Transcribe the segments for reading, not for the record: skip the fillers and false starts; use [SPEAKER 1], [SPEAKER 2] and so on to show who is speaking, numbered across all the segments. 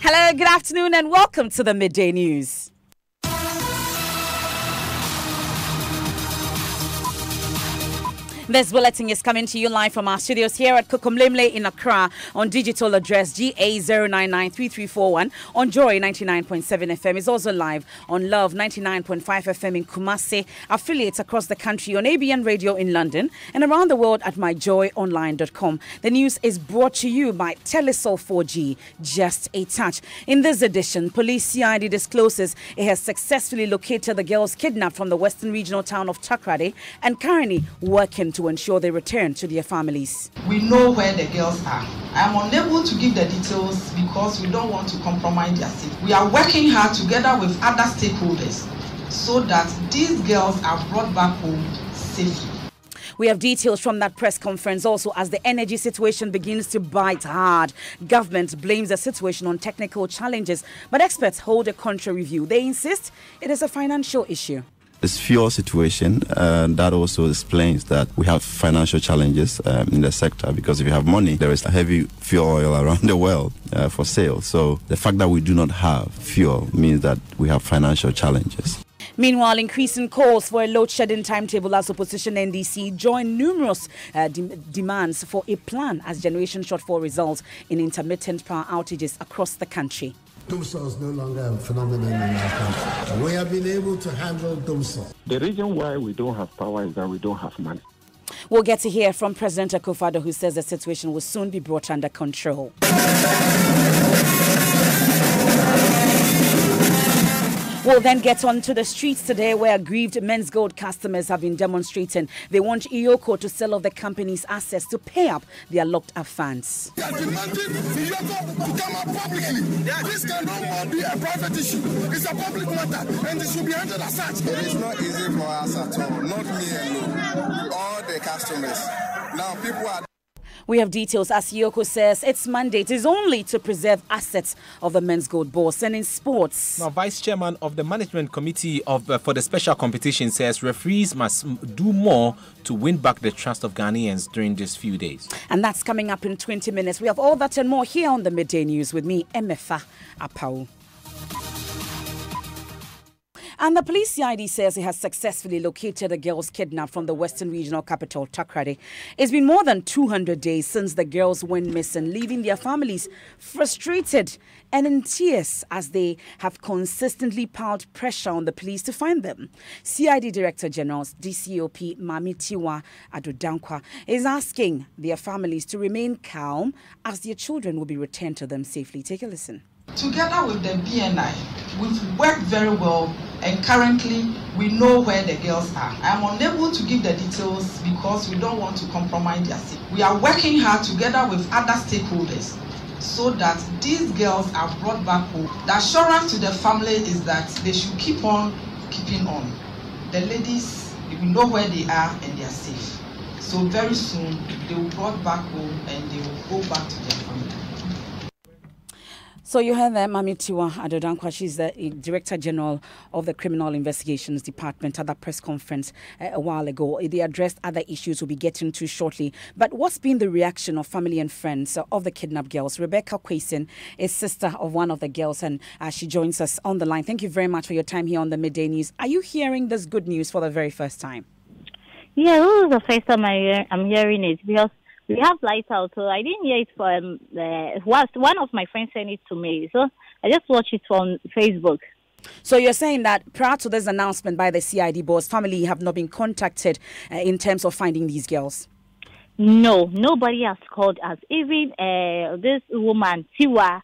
[SPEAKER 1] Hello, good afternoon, and welcome to the Midday News. This bulletin is coming to you live from our studios here at Kukumlemle in Accra on digital address GA0993341 on Joy 99.7 FM. It's also live on Love 99.5 FM in Kumasi, affiliates across the country on ABN Radio in London and around the world at myjoyonline.com. The news is brought to you by Telesol 4G, just a touch. In this edition, police CID discloses it has successfully located the girls kidnapped from the western regional town of Takrady and currently working to ensure they return to their families.
[SPEAKER 2] We know where the girls are. I am unable to give the details because we don't want to compromise their safety. We are working hard together with other stakeholders so that these girls are brought back home safely.
[SPEAKER 1] We have details from that press conference also as the energy situation begins to bite hard. Government blames the situation on technical challenges, but experts hold a contrary view. They insist it is a financial issue.
[SPEAKER 3] This fuel situation, that also explains that we have financial challenges in the sector, because if you have money, there is heavy fuel oil around the world for sale. So the fact that we do not have fuel means that we have financial challenges.
[SPEAKER 1] Meanwhile, increasing calls for a load shedding timetable as opposition NDC join numerous demands for a plan as generation shortfall results in intermittent power outages across the country.
[SPEAKER 4] Domsol is no longer a phenomenon in our country. We have been able to handle Domsol.
[SPEAKER 5] The reason why we don't have power is that we don't have money.
[SPEAKER 1] We'll get to hear from President Akufo-Addo, who says the situation will soon be brought under control. We'll then get on to the streets today where aggrieved Men's Gold customers have been demonstrating. They want Iyoko to sell off the company's assets to pay up their locked-up funds.
[SPEAKER 6] We are demanding Iyoko to come out publicly. This cannot be a private issue. It's a public matter and it should be handled as such.
[SPEAKER 7] It is not easy for us at all. Not me alone. All the customers. Now people are...
[SPEAKER 1] We have details as Iyoko says its mandate is only to preserve assets of the Men's Gold boss. And in sports,
[SPEAKER 8] now, Vice Chairman of the Management Committee for the Special Competition says referees must do more to win back the trust of Ghanaians during these few days.
[SPEAKER 1] And that's coming up in 20 minutes. We have all that and more here on the Midday News with me, Emefa Apau. And the police CID says it has successfully located the girls kidnapped from the western regional capital, Takrady. It's been more than 200 days since the girls went missing, leaving their families frustrated and in tears as they have consistently piled pressure on the police to find them. CID Director General DCOP Mamitiwa Adodankwa is asking their families to remain calm as their children will be returned to them safely. Take a listen.
[SPEAKER 2] Together with the BNI, we've worked very well, and currently we know where the girls are. I am unable to give the details because we don't want to compromise their safety. We are working hard together with other stakeholders so that these girls are brought back home. The assurance to the family is that they should keep on keeping on. The ladies, we know where they are and they are safe. So very soon they will be brought back home and they will go back to their family.
[SPEAKER 1] So you heard there, Mamitiwa Adodankwa. She's the Director General of the Criminal Investigations Department at that press conference a while ago. They addressed other issues we'll be getting to shortly. But what's been the reaction of family and friends of the kidnapped girls? Rebecca Kwasin is sister of one of the girls, and she joins us on the line. Thank you very much for your time here on the Midday News. Are you hearing this good news for the very first time?
[SPEAKER 9] Yeah, this is the first time I'm hearing it because we have lights out, so I didn't hear it from one of my friends sent it to me. So I just watched it from Facebook.
[SPEAKER 1] So you're saying that prior to this announcement by the CID boss, family have not been contacted in terms of finding these girls?
[SPEAKER 9] No, nobody has called us. Even this woman, Tiwa,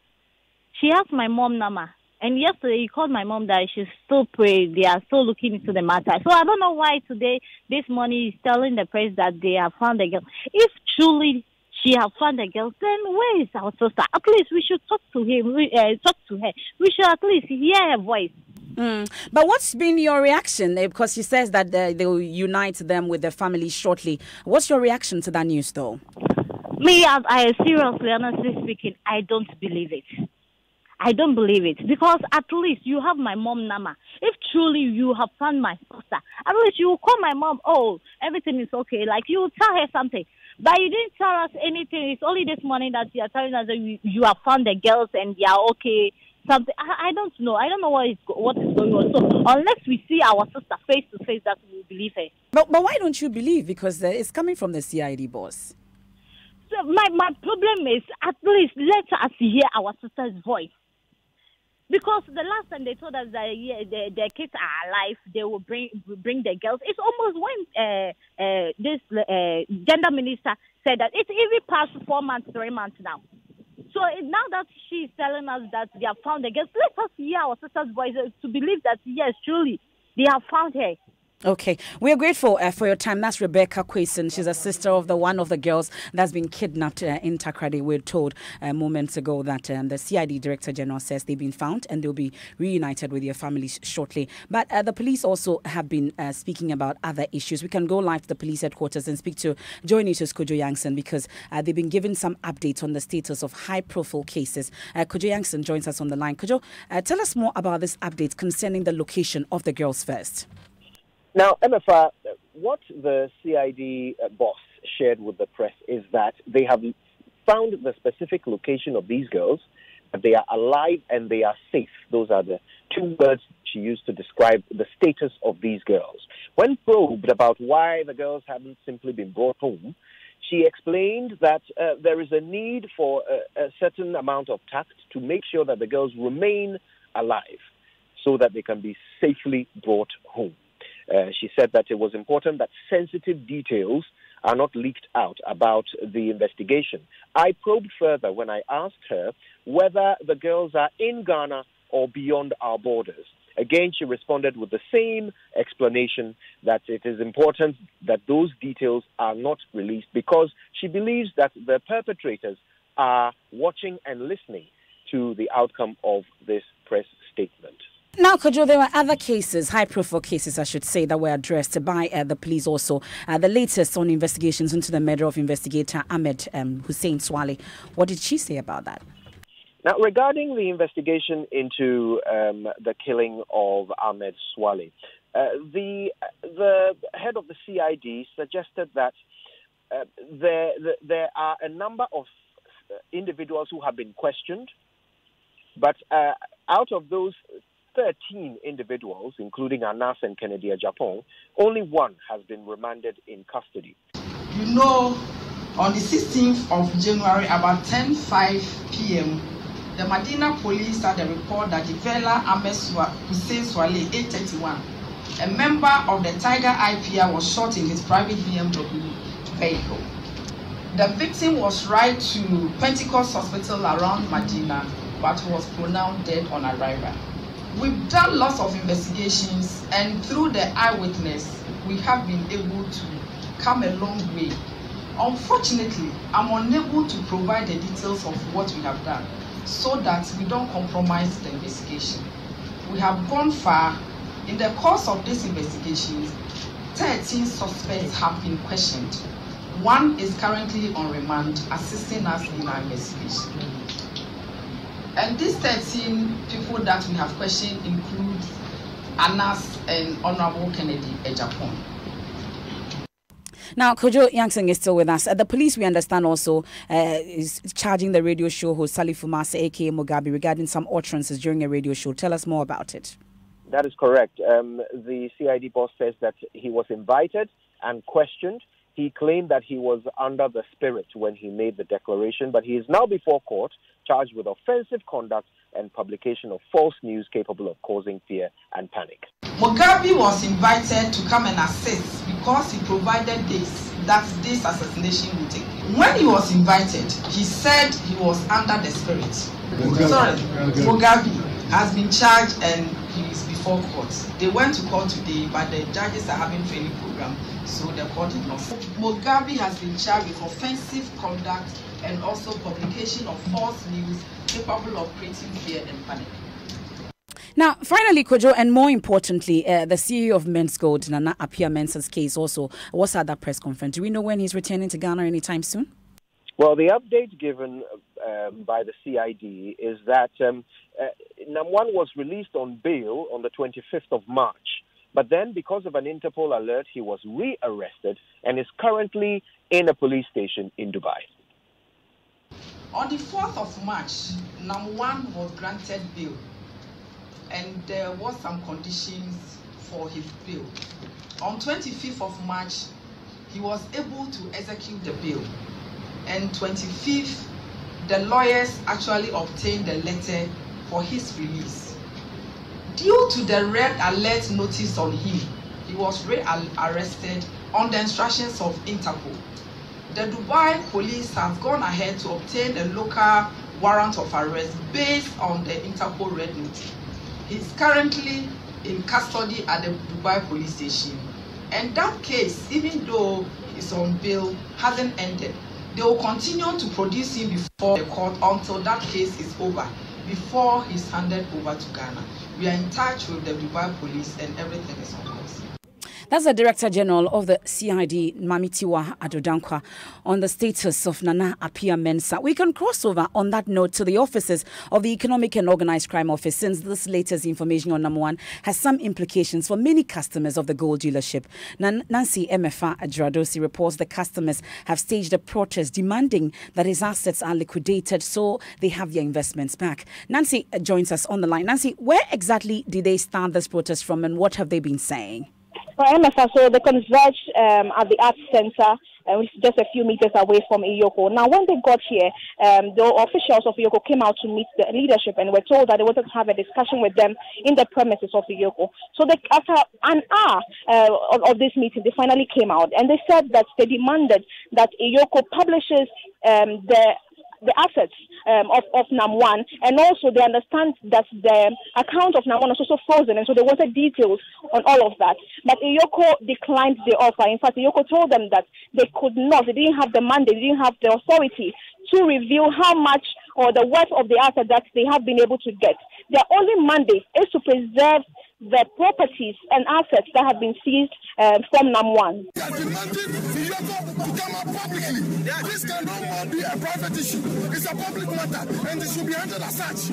[SPEAKER 9] she has my mom number. And yesterday he called my mom that she's still praying. They are still looking into the matter. So I don't know why today, this morning, he's telling the press that they have found the girl. If truly she have found the girl, then where is our sister? At least we should talk to him, talk to her. We should at least hear her voice.
[SPEAKER 1] But what's been your reaction? Because she says that they will unite them with their families shortly. What's your reaction to that news, though?
[SPEAKER 9] Me, I seriously, honestly speaking, I don't believe it. I don't believe it because at least you have my mom number. If truly you have found my sister, at least you will call my mom. Oh, everything is okay. Like you will tell her something. But you didn't tell us anything. It's only this morning that you are telling us that you have found the girls and they are okay. Something I don't know. I don't know what is going on. So unless we see our sister face to face, that we will believe her.
[SPEAKER 1] But why don't you believe? Because it's coming from the CID boss.
[SPEAKER 9] So my problem is, at least let us hear our sister's voice. Because the last time they told us that the kids are alive, they will bring the girls. It's almost when this gender minister said that it's even past 4 months, 3 months now. So now that she's telling us that they have found the girls, let us hear our sister's voice to believe that, yes, truly, they have found her.
[SPEAKER 1] Okay, we are grateful for your time. That's Rebecca Quayson. She's a sister of one of the girls that's been kidnapped in Takrady. We're told moments ago that the CID Director General says they've been found and they'll be reunited with their families shortly. But the police also have been speaking about other issues. We can go live to the police headquarters and speak to Joy News' Kojo Yankson because they've been given some updates on the status of high-profile cases. Kojo Yankson joins us on the line. Kojo, tell us more about this update concerning the location of the girls first.
[SPEAKER 10] Now, MFA, what the CID boss shared with the press is that they have found the specific location of these girls, that they are alive and they are safe. Those are the two words she used to describe the status of these girls. When probed about why the girls haven't simply been brought home, she explained that there is a need for a certain amount of tact to make sure that the girls remain alive so that they can be safely brought home. She said that it was important that sensitive details are not leaked out about the investigation. I probed further when I asked her whether the girls are in Ghana or beyond our borders. Again, she responded with the same explanation that it is important that those details are not released because she believes that the perpetrators are watching and listening to the outcome of this press statement.
[SPEAKER 1] Now, Kojo, there were other cases, high-profile cases, I should say, that were addressed by the police also. The latest on investigations into the murder of investigator Ahmed Hussein Swale. What did she say about that?
[SPEAKER 10] Now, regarding the investigation into the killing of Ahmed Swale, the head of the CID suggested that there are a number of individuals who have been questioned, but out of those 13 individuals, including Anas and Kennedy Japan, only one has been remanded in custody.
[SPEAKER 2] You know, on the 16th of January, about 10:05 p.m., the Medina police had a report that the Vela Ahmed Hussein Swale, 831, a member of the Tiger IPR, was shot in his private BMW vehicle. The victim was rushed to Pentecost Hospital around Medina, but was pronounced dead on arrival. We've done lots of investigations, and through the eyewitness, we have been able to come a long way. Unfortunately, I'm unable to provide the details of what we have done so that we don't compromise the investigation. We have gone far. In the course of this investigation, 13 suspects have been questioned. One is currently on remand, assisting us in our investigation. And these 13 people that we have questioned include Anas and Honorable Kennedy Ejapon.
[SPEAKER 1] Now, Kojo Yankson is still with us. The police, we understand, also is charging the radio show host Salifu Mase, a.k.a. Mugabe, regarding some utterances during a radio show. Tell us more about it.
[SPEAKER 10] That is correct. The CID boss says that he was invited and questioned. He claimed that he was under the spirit when he made the declaration, but he is now before court, charged with offensive conduct and publication of false news capable of causing fear and panic.
[SPEAKER 2] Mugabe was invited to come and assist because he provided that this assassination would take place. When he was invited, he said he was under the spirit. Mugabe has been charged and he is before court. They went to court today, but the judges are having training program, so the court did not. Mugabe has been charged with offensive conduct and also publication of false news capable of creating fear and panic.
[SPEAKER 1] Now, finally, Kojo, and more importantly, the CEO of Men's Gold, Nana Appiah Mensah's case also was at that press conference. Do we know when he's returning to Ghana anytime soon?
[SPEAKER 10] Well, the update given by the CID is that Namwan was released on bail on the 25th of March, But then, because of an Interpol alert, he was rearrested and is currently in a police station in Dubai.
[SPEAKER 2] On the 4th of March, Nam1 was granted bail, and there was some conditions for his bail. On 25th of March, he was able to execute the bail, and 25th, the lawyers actually obtained the letter for his release. Due to the red alert notice on him, he was rearrested on the instructions of Interpol. The Dubai police has gone ahead to obtain a local warrant of arrest based on the Interpol red notice. He's currently in custody at the Dubai police station. And that case, even though he's on bail, hasn't ended. They will continue to produce him before the court until that case is over, before he's handed over to Ghana. We are in touch with the Dubai police and everything is on course.
[SPEAKER 1] That's the Director General of the CID, Mamitiwa Adodankwa, on the status of Nana Appiah Mensah. We can cross over on that note to the offices of the Economic and Organised Crime Office, since this latest information on Nam1 has some implications for many customers of the gold dealership. Nancy Emefa Adradosi reports the customers have staged a protest demanding that his assets are liquidated so they have their investments back. Nancy joins us on the line. Nancy, where exactly did they start this protest from and what have they been saying?
[SPEAKER 11] For MFA, so they converged at the Arts Center, which is just a few meters away from Iyoko. Now, when they got here, the officials of Iyoko came out to meet the leadership and were told that they wanted to have a discussion with them in the premises of Iyoko. So after an hour of this meeting, they finally came out and they said that they demanded that Iyoko publishes the assets of Nam1, and also they understand that the account of Nam1 is also frozen, and so they wanted details on all of that. But Iyoko declined the offer. In fact, Iyoko told them that they could not, they didn't have the mandate, they didn't have the authority to reveal how much or the worth of the asset that they have been able to get. Their only mandate is to preserve the properties and assets that have been seized from Nam1.
[SPEAKER 6] We are demanding Iyoko to come out publicly. This can no more be a private issue. It's a public matter, and it should be handled as such.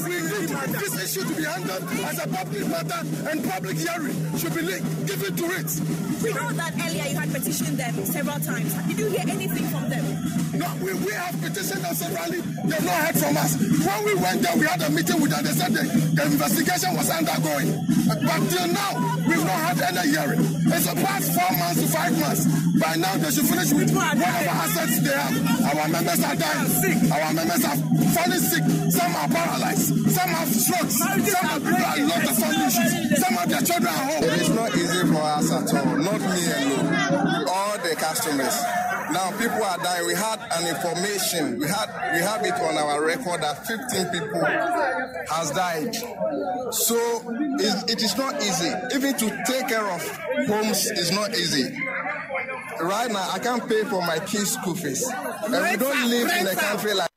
[SPEAKER 6] We need this issue to be handled as a public matter, and public hearing should be given to it.
[SPEAKER 12] We know that earlier you had petitioned them several times. Did you hear anything from them?
[SPEAKER 6] No, we have petitioned them severally. They have not heard from us. When we went there, we had a meeting with them. They said the investigation was undergoing. But till now, we've not had any hearing. It's the past 4 months to 5 months. By now, they should finish with whatever assets they have. Our members are dying. Our members are falling sick. Some are paralyzed. Some have strokes. Some have people are lot of family issues. Some of their children are home.
[SPEAKER 7] It is not easy for us at all. Not me alone. All the customers. Now people are dying. We had an information. We have it on our record that 15 people has died. So it is not easy. Even to take care of homes is not easy. Right now, I can't pay for my kids' school fees, and we don't live in a country like.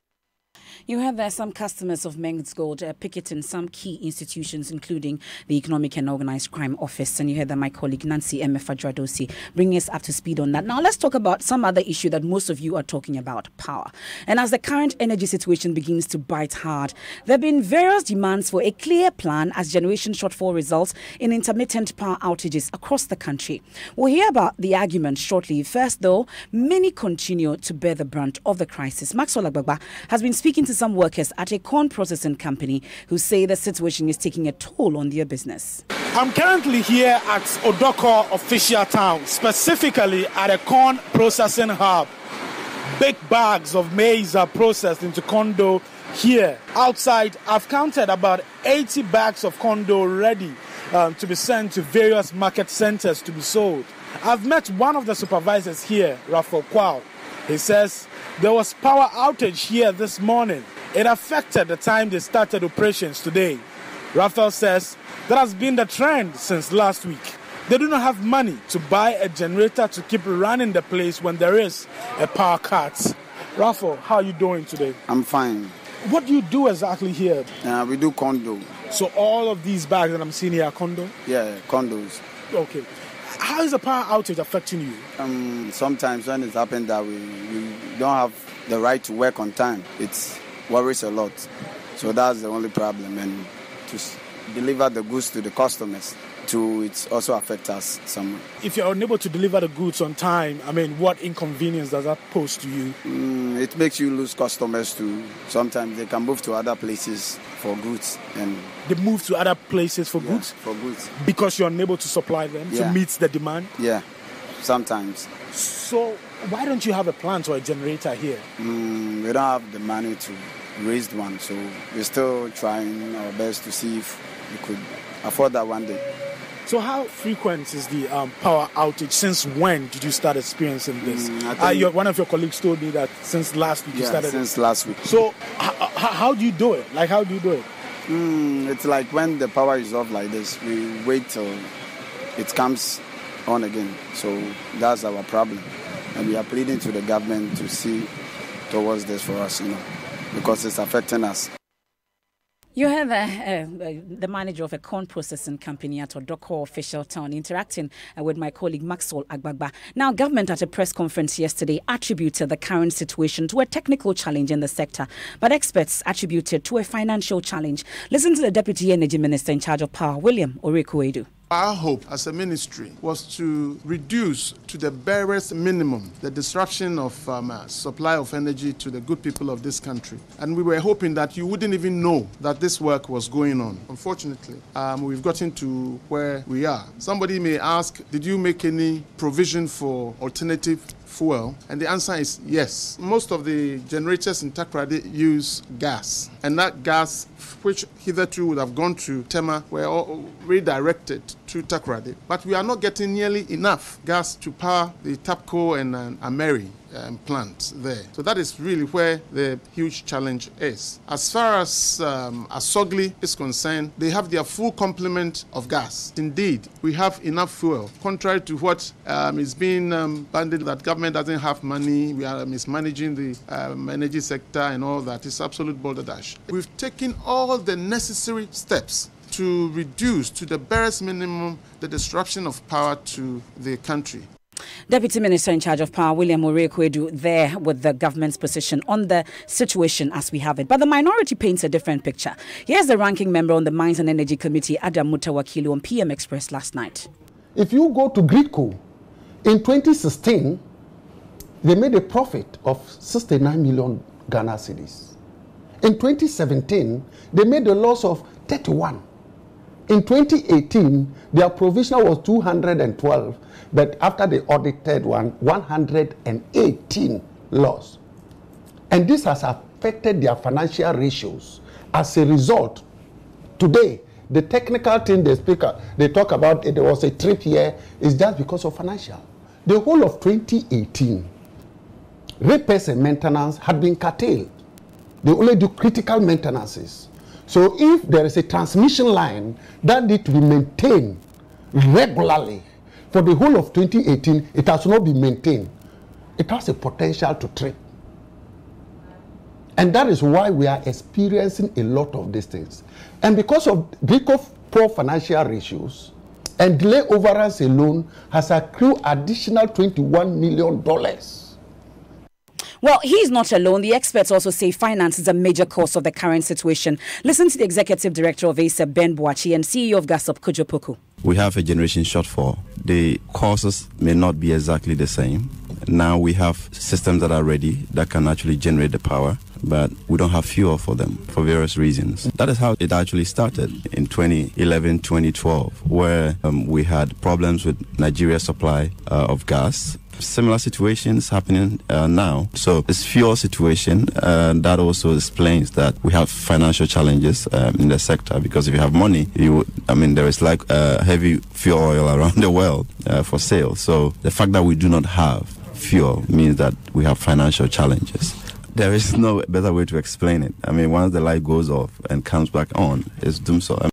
[SPEAKER 1] You have there some customers of Men's Gold picketing some key institutions, including the Economic and Organised Crime Office. And you heard that my colleague Nancy Emefa Adradosi bringing us up to speed on that. Now, let's talk about some other issue that most of you are talking about, power. And as the current energy situation begins to bite hard, there have been various demands for a clear plan as generation shortfall results in intermittent power outages across the country. We'll hear about the argument shortly. First, though, many continue to bear the brunt of the crisis. Maxwell Agbagba has been speaking to some workers at a corn processing company who say the situation is taking a toll on their business.
[SPEAKER 13] I'm currently here at Odoko Official Town, specifically at a corn processing hub. Big bags of maize are processed into corn dough here. Outside, I've counted about 80 bags of corn dough ready to be sent to various market centers to be sold. I've met one of the supervisors here, Raphael Kwao. He says there was power outage here this morning. It affected the time they started operations today. Raphael says that has been the trend since last week. They do not have money to buy a generator to keep running the place when there is a power cut. Raphael, how are you doing today?
[SPEAKER 14] I'm fine.
[SPEAKER 13] What do you do exactly here?
[SPEAKER 14] We do condo.
[SPEAKER 13] So all of these bags that I'm seeing here are condo?
[SPEAKER 14] Yeah, condos.
[SPEAKER 13] Okay. How is the power outage affecting you?
[SPEAKER 14] Sometimes when it happens that we don't have the right to work on time, it worries a lot. So that's the only problem, and to deliver the goods to the customers. to it also affect us somewhere.
[SPEAKER 13] If you're unable to deliver the goods on time, I mean, what inconvenience does that pose to you?
[SPEAKER 14] It makes you lose customers too. Sometimes they can move to other places for goods. And
[SPEAKER 13] they move to other places for goods?
[SPEAKER 14] For goods.
[SPEAKER 13] Because you're unable to supply them to meet the demand?
[SPEAKER 14] Yeah, sometimes.
[SPEAKER 13] So why don't you have a plant or a generator here?
[SPEAKER 14] We don't have the money to raise one, so we're still trying our best to see if we could afford that one day.
[SPEAKER 13] So how frequent is the power outage? Since when did you start experiencing this? One of your colleagues told me that since last week you started.
[SPEAKER 14] Since last week.
[SPEAKER 13] So how do you do it? How do you do it?
[SPEAKER 14] It's like when the power is off like this, we wait till it comes on again. So that's our problem. And we are pleading to the government to see towards this for us, because it's affecting us.
[SPEAKER 1] You have the manager of a corn processing company at Odoko Official Town interacting with my colleague Maxwell Agbagba. Now, government at a press conference yesterday attributed the current situation to a technical challenge in the sector, but experts attributed to a financial challenge. Listen to the Deputy Energy Minister in charge of Power, William Orekuedu.
[SPEAKER 6] Our hope as a ministry was to reduce to the barest minimum the disruption of supply of energy to the good people of this country. And we were hoping that you wouldn't even know that this work was going on. Unfortunately, we've gotten to where we are. Somebody may ask, did you make any provision for alternative fuel? And the answer is yes. Most of the generators in Takoradi use gas, and that gas, which hitherto would have gone to Tema, were all redirected to Takoradi. But we are not getting nearly enough gas to power the Tapco and Ameri plants there. So that is really where the huge challenge is. As far as Asogli is concerned, they have their full complement of gas. Indeed, we have enough fuel. Contrary to what is being bandied that government doesn't have money, we are mismanaging the energy sector and all that. It's absolute balderdash. We've taken all the necessary steps to reduce to the barest minimum the disruption of power to the country.
[SPEAKER 1] Deputy Minister in charge of Power, William Orekuedu, there with the government's position on the situation as we have it. But the minority paints a different picture. Here's the ranking member on the Mines and Energy Committee, Adam Mutawakilu, on PM Express last night.
[SPEAKER 15] If you go to Gridco, in 2016, they made a profit of 69 million Ghana cedis. In 2017, they made a loss of 31. In 2018, their provisional was 212, but after the audited one, 118 loss. And this has affected their financial ratios. As a result, today, the technical thing they talk about, there was a trip here, is just because of financial. The whole of 2018, repairs and maintenance had been curtailed. They only do critical maintenances. So if there is a transmission line that needs to be maintained regularly, for the whole of 2018, it has not been maintained. It has a potential to trip. And that is why we are experiencing a lot of these things. And because of poor financial ratios, and delay overruns alone has accrued additional $21 million.
[SPEAKER 1] Well, he's not alone. The experts also say finance is a major cause of the current situation. Listen to the Executive Director of ASEP, Ben Boachi, and CEO of GASOP, Kojo Poku.
[SPEAKER 3] We have a generation shortfall. The causes may not be exactly the same. Now we have systems that are ready that can actually generate the power, but we don't have fuel for them for various reasons. That is how it actually started in 2011, 2012, where we had problems with Nigeria's supply of gas. Similar situations happening now. So this fuel situation, that also explains that we have financial challenges in the sector, because if you have money, there is like heavy fuel oil around the world for sale. So the fact that we do not have fuel means that we have financial challenges. There is no better way to explain it. Once the light goes off and comes back on, it's doomsday.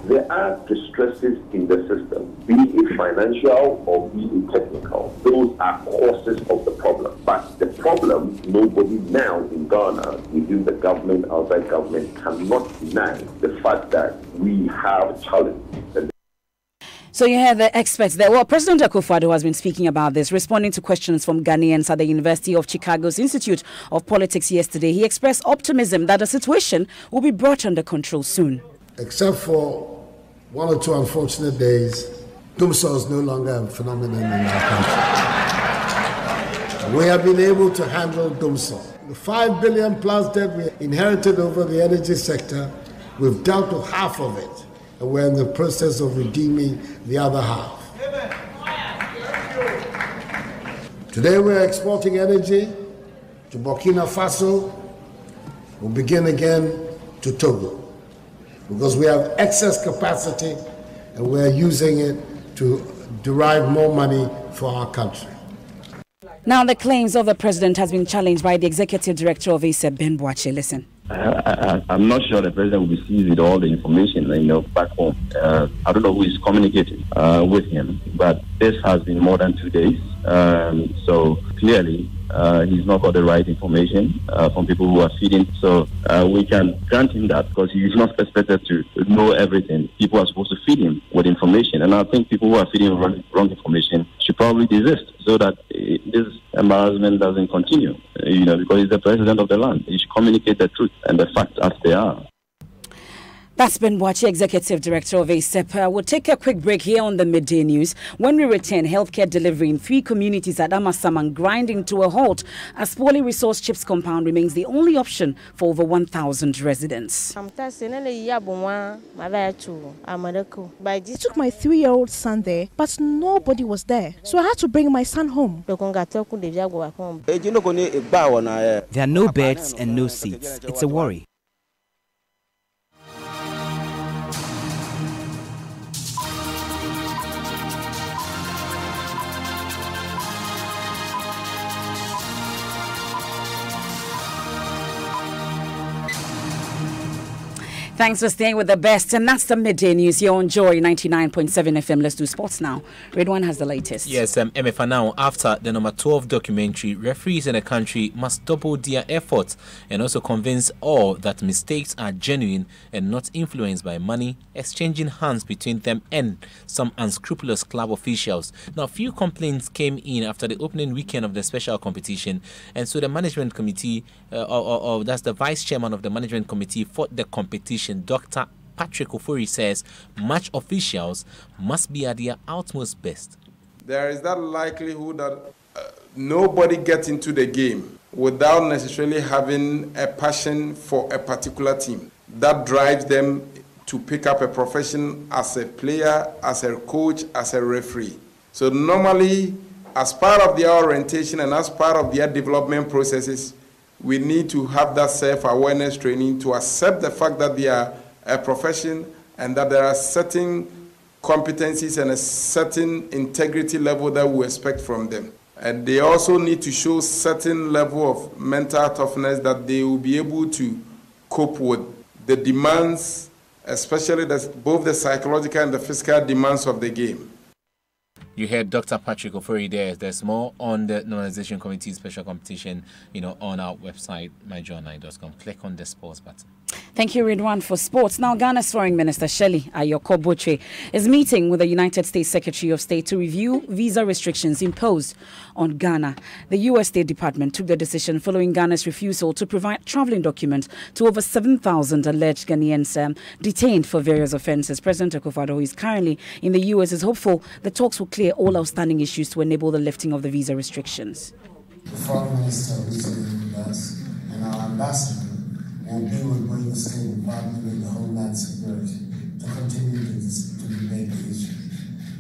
[SPEAKER 16] There are distresses in the system, be it financial or be it technical. Those are causes of the problem. But the problem, nobody now in Ghana, within the government, outside government, cannot deny the fact that we have challenges.
[SPEAKER 1] So you have the experts there. Well, President Akufo-Addo has been speaking about this, responding to questions from Ghanaians at the University of Chicago's Institute of Politics yesterday. He expressed optimism that the situation will be brought under control soon.
[SPEAKER 4] Except for 1 or 2 unfortunate days, Dumsor is no longer a phenomenon in our country. We have been able to handle Dumsor. The 5 billion plus debt we inherited over the energy sector, we've dealt with half of it, and we're in the process of redeeming the other half. Today we're exporting energy to Burkina Faso. We'll begin again to Togo, because we have excess capacity and we're using it to derive more money for our country.
[SPEAKER 1] Now, the claims of the president has been challenged by the executive director of ASEP, Ben Boache. Listen.
[SPEAKER 17] I'm not sure the president will be seized with all the information, back home. I don't know who is communicating with him, but this has been more than 2 days. So clearly, he's not got the right information from people who are feeding. So we can grant him that, because he is not expected to know everything. People are supposed to feed him with information. And I think people who are feeding wrong information should probably desist, so that this embarrassment doesn't continue, because he's the president of the land. He should communicate the truth and the facts as they are.
[SPEAKER 1] That's Ben Boache, Executive Director of ASEP. We'll take a quick break here on the Midday News. When we return, healthcare delivery in 3 communities at Amasaman grinding to a halt as Poly Resource Chips compound remains the only option for over 1,000 residents.
[SPEAKER 18] I took my 3-year-old son there, but nobody was there, so I had to bring my son home.
[SPEAKER 19] There are no beds and no seats. It's a worry.
[SPEAKER 1] Thanks for staying with the best. And that's the Midday News here on Joy 99.7 FM. Let's do sports now. Redwan has the latest.
[SPEAKER 8] Yes, MFA now, after the number 12 documentary, referees in the country must double their efforts and also convince all that mistakes are genuine and not influenced by money, exchanging hands between them and some unscrupulous club officials. Now, few complaints came in after the opening weekend of the special competition, and so the management committee, that's the vice chairman of the management committee for the competition, Dr. Patrick Ofori, says match officials must be at their utmost best.
[SPEAKER 20] There is that likelihood that nobody gets into the game without necessarily having a passion for a particular team that drives them to pick up a profession as a player, as a coach, as a referee. So normally, as part of their orientation and as part of their development processes, we need to have that self-awareness training to accept the fact that they are a profession and that there are certain competencies and a certain integrity level that we expect from them. And they also need to show certain level of mental toughness that they will be able to cope with the demands, especially both the psychological and the physical demands of the game.
[SPEAKER 8] You heard Dr. Patrick Ofori there. There's more on the Normalization Committee special competition, on our website, myjoy9.com. Click on the sports button.
[SPEAKER 1] Thank you, Ridwan, for sports. Now, Ghana's Foreign Minister Shelley Ayoko-Botchwey is meeting with the United States Secretary of State to review visa restrictions imposed on Ghana. The U.S. State Department took the decision following Ghana's refusal to provide traveling documents to over 7,000 alleged Ghanaians detained for various offences. President Akufo-Addo, who is currently in the U.S., is hopeful the talks will clear all outstanding issues to enable the lifting of the visa restrictions.
[SPEAKER 4] The Foreign Minister visiting with us and our ambassador will be with the State Department and the Homeland Security to continue to debate the issue.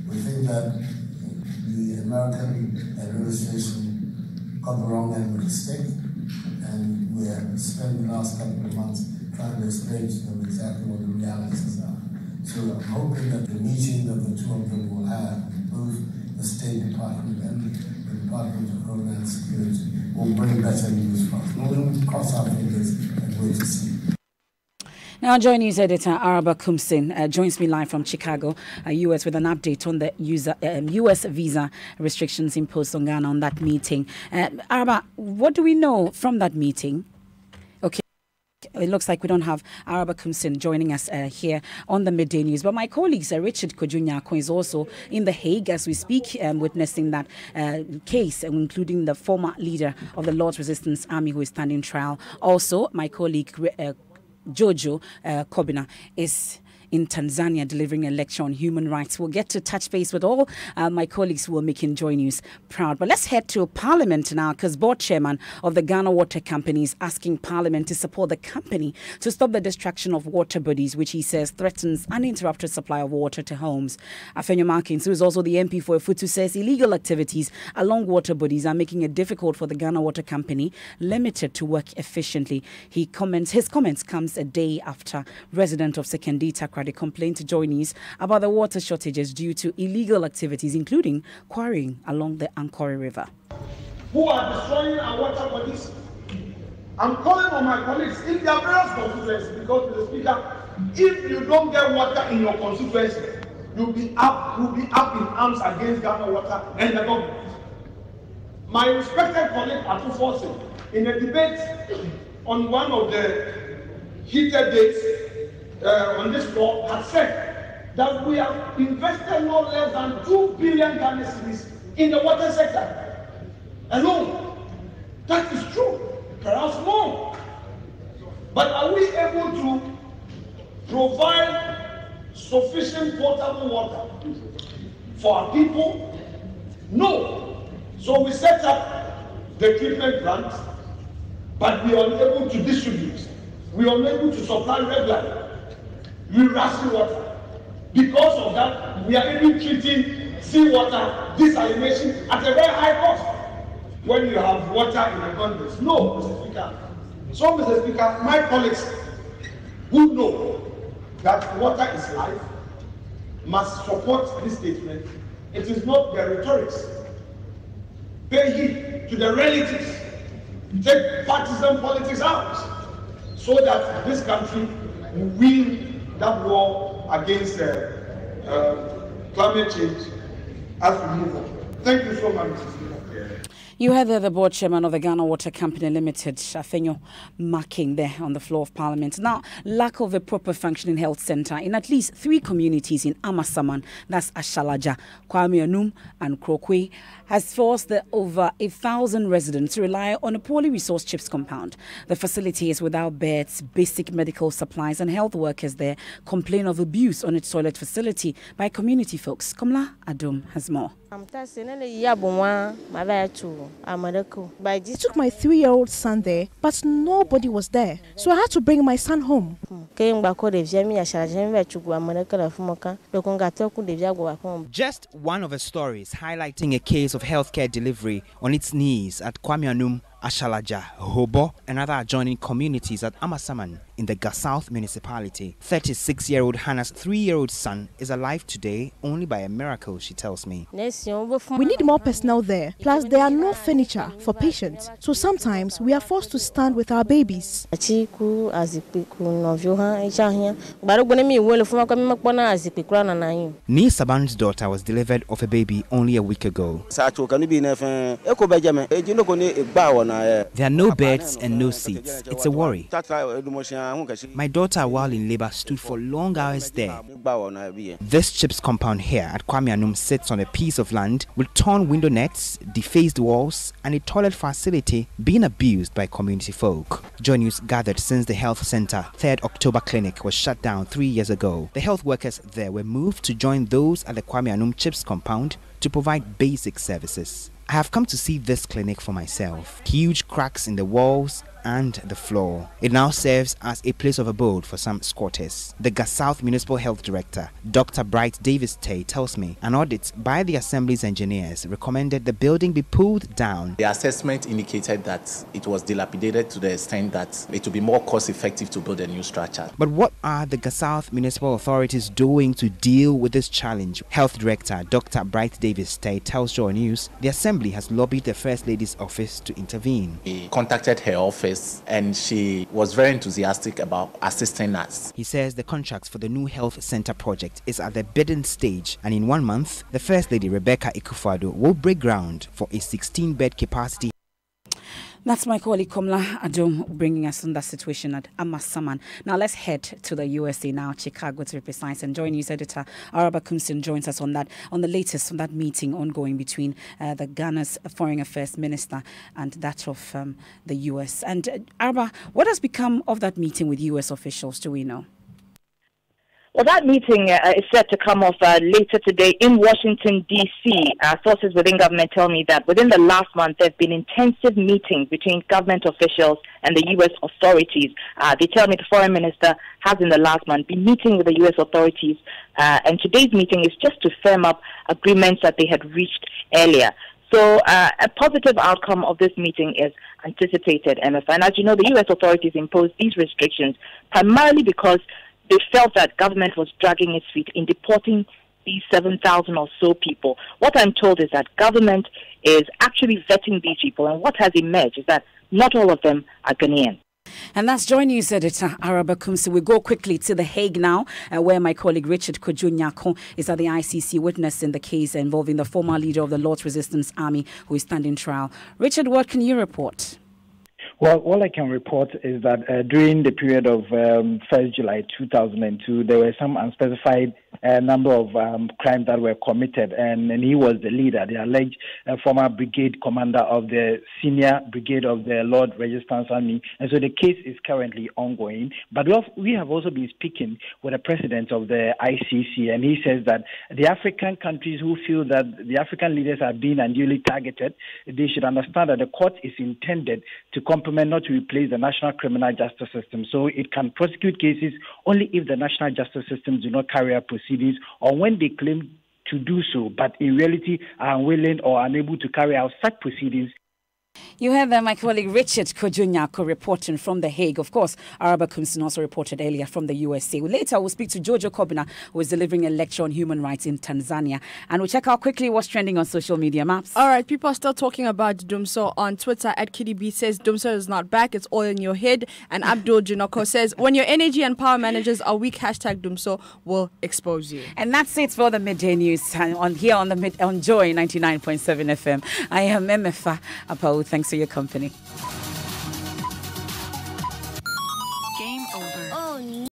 [SPEAKER 4] We think that the American administration got the wrong end of the stick, and we have spent the last couple of months trying to explain to them exactly what the realities are. So I'm hoping that the meeting that the two of them will have, both the State Department and the Department of Homeland Security, will bring better news for us. We'll cross our fingers and wait to see.
[SPEAKER 1] Now, Joy News editor Araba Kumsin joins me live from Chicago, U.S., with an update on the U.S. visa restrictions imposed on Ghana on that meeting. Araba, what do we know from that meeting? Okay, it looks like we don't have Araba Kumsin joining us here on the Midday News, but my colleague Richard Kojunyako is also in The Hague as we speak, witnessing that case, including the former leader of the Lord's Resistance Army who is standing trial. Also, my colleague Jojo Kobina is in Tanzania delivering a lecture on human rights. We'll get to touch base with all my colleagues who are making Joy News proud. But let's head to Parliament now, because board chairman of the Ghana Water Company is asking Parliament to support the company to stop the destruction of water bodies, which he says threatens uninterrupted supply of water to homes. Afenyo Markins, who is also the MP for Efutu, says illegal activities along water bodies are making it difficult for the Ghana Water Company Limited to work efficiently. His comments comes a day after resident of Sekendi Takrady complained to Joy News about the water shortages due to illegal activities, including quarrying along the Ankori River.
[SPEAKER 21] Who are destroying our water bodies? I'm calling on my colleagues in their various constituencies, because, Mr. Speaker, if you don't get water in your constituency, you'll be up in arms against Ghana Water and the government. My respected colleague Atu Forsen, in a debate on one of the heated days on this floor, had said that we have invested no less than 2 billion Ghana cedis in the water sector alone. That is true, perhaps more. But are we able to provide sufficient potable water for our people? No. So we set up the treatment plant, but we are unable to distribute. We are unable to supply regularly. We ration water. Because of that, we are even treating seawater desalination at a very high cost when you have water in abundance. No, Mr. Speaker. So, Mr. Speaker, my colleagues who know that water is life must support this statement. It is not the rhetorics. Pay heed to the realities. Take partisan politics out so that this country will win that war against climate change as we move on. Thank you so much, Mr. Speaker.
[SPEAKER 1] You heard the board chairman of the Ghana Water Company Limited, Afenyo Marking, there on the floor of Parliament. Now, lack of a proper functioning health centre in at least 3 communities in Amasaman, that's Ashalaja, Kwame Anum and Krokwe, has forced the over 1,000 residents to rely on a poorly resourced CHIPS compound. The facility is without beds, basic medical supplies, and health workers there complain of abuse on its toilet facility by community folks. Komla Adom has more.
[SPEAKER 18] It took my 3-year-old son there, but nobody was there, so I had to bring my son home.
[SPEAKER 19] Just one of the stories highlighting a case of healthcare delivery on its knees at Kwame Anum, Ashalaja, Hobo, and other adjoining communities at Amasaman in the South municipality. 36-year-old Hannah's 3-year-old son is alive today only by a miracle, she tells me.
[SPEAKER 18] We need more personnel there, plus there are no furniture for patients, so sometimes we are forced to stand with our babies.
[SPEAKER 19] Nee Saban's daughter was delivered of a baby only a week ago. There are no beds and no seats. It's a worry. My daughter, while in labor, stood for long hours there. This CHIPS compound here at Kwame Anum sits on a piece of land with torn window nets, defaced walls, and a toilet facility being abused by community folk. Joy News gathered since the health center 3rd October clinic was shut down 3 years ago. The health workers there were moved to join those at the Kwame Anum CHIPS compound to provide basic services. I have come to see this clinic for myself. Huge cracks in the walls and the floor. It now serves as a place of abode for some squatters. The South Municipal Health Director, Dr. Bright Davis Tay, tells me an audit by the Assembly's engineers recommended the building be pulled down.
[SPEAKER 22] The assessment indicated that it was dilapidated to the extent that it would be more cost effective to build a new structure.
[SPEAKER 19] But what are the South Municipal authorities doing to deal with this challenge? Health Director Dr. Bright Davis Tay tells Joy News the Assembly has lobbied the First Lady's office to intervene.
[SPEAKER 22] We contacted her office and she was very enthusiastic about assisting us.
[SPEAKER 19] He says the contracts for the new health center project is at the bidding stage, and in 1 month, the First Lady Rebecca Ikufado will break ground for a 16-bed capacity.
[SPEAKER 1] That's my colleague Komla Adom bringing us on that situation at Amasaman. Now let's head to the USA now, Chicago to be precise, and Joy News editor Araba Kumsin joins us on the latest on that meeting ongoing between the Ghana's Foreign Affairs Minister and that of the US. And Araba, what has become of that meeting with US officials? Do we know?
[SPEAKER 5] Well, that meeting is set to come off later today in Washington, D.C. Sources within government tell me that within the last month, there have been intensive meetings between government officials and the U.S. authorities. They tell me the foreign minister has in the last month been meeting with the U.S. authorities, and today's meeting is just to firm up agreements that they had reached earlier. So a positive outcome of this meeting is anticipated, MFA. And as you know, the U.S. authorities imposed these restrictions primarily because they felt that government was dragging its feet in deporting these 7,000 or so people. What I'm told is that government is actually vetting these people, and what has emerged is that not all of them are Ghanaian.
[SPEAKER 1] And that's Joy News editor Araba Kumsi. We go quickly to The Hague now, where my colleague Richard Kojo-Nyako is at the ICC witness in the case involving the former leader of the Lord's Resistance Army who is standing trial. Richard, what can you report?
[SPEAKER 9] Well, all I can report is that during the period of 1st July 2002, there were some unspecified number of crimes that were committed, and he was the leader, the alleged former brigade commander of the senior brigade of the Lord Resistance Army. And so the case is currently ongoing. But we have also been speaking with the president of the ICC, and he says that the African countries who feel that the African leaders are being unduly targeted, they should understand that the court is intended to complement, not to replace the national criminal justice system. So it can prosecute cases only if the national justice systems do not carry out proceedings or when they claim to do so, but in reality are unwilling or unable to carry out such proceedings.
[SPEAKER 1] You heard my colleague Richard Kojo-Nyako reporting from The Hague. Of course, Araba Kumsin also reported earlier from the USA. Later, we'll speak to Jojo Kobina, who is delivering a lecture on human rights in Tanzania. And we'll check out quickly what's trending on social media maps.
[SPEAKER 18] All right, people are still talking about Dumso on Twitter. At KDB says Dumso is not back. It's all in your head. And Abdul Junoko says, when your energy and power managers are weak, hashtag Dumso will expose you.
[SPEAKER 1] And that's it for the midday news on Joy 99.7 FM. I am MFA Apau. Thanks for your company.